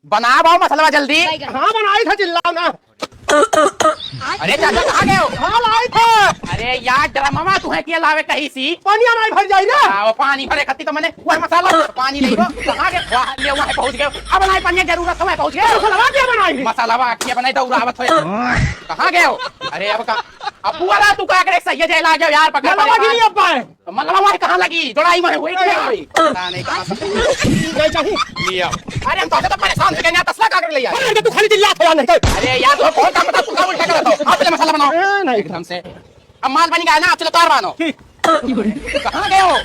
बना भाव मसलवा जल्दी। हाँ बनाई था, चिल्लाओ ना। अरे चाचा कहाँ गए हो? हाँ लाई था। अरे यार ड्रम मामा तुम्हें किया लावे कहीं सी पानी नहीं भर जाए ना। वो पानी भरे खत्ती तो मैंने वह मसाला पानी ले कहाँ गए? वहाँ ले वहाँ पहुँच गए। अब नहीं पानी जरूरत है पहुँच गए। मसाला क्या बनाई? मसाला क्या बनाई तो उड़ावत हो। कहाँ गए हो? अरे अब वाला तू क्या करे? सही है ला यार पकड़ मलवा वहाँ कहाँ लगी? जोड़ाई में हुई पता नहीं कहाँ नहीं चाहिए। लिया। अरे हम तो परेशान हो गए ना, तसला का कर लिया। अरे तू खाली चिल्ला था यार। नहीं अरे यार तो कौन काम बता, तू काम उल्टा कर दो। आप पहले मसाला बनाओ नहीं एकदम से। अब माल बन गया ना, आप चलो तार बांधो। कहाँ गए हो?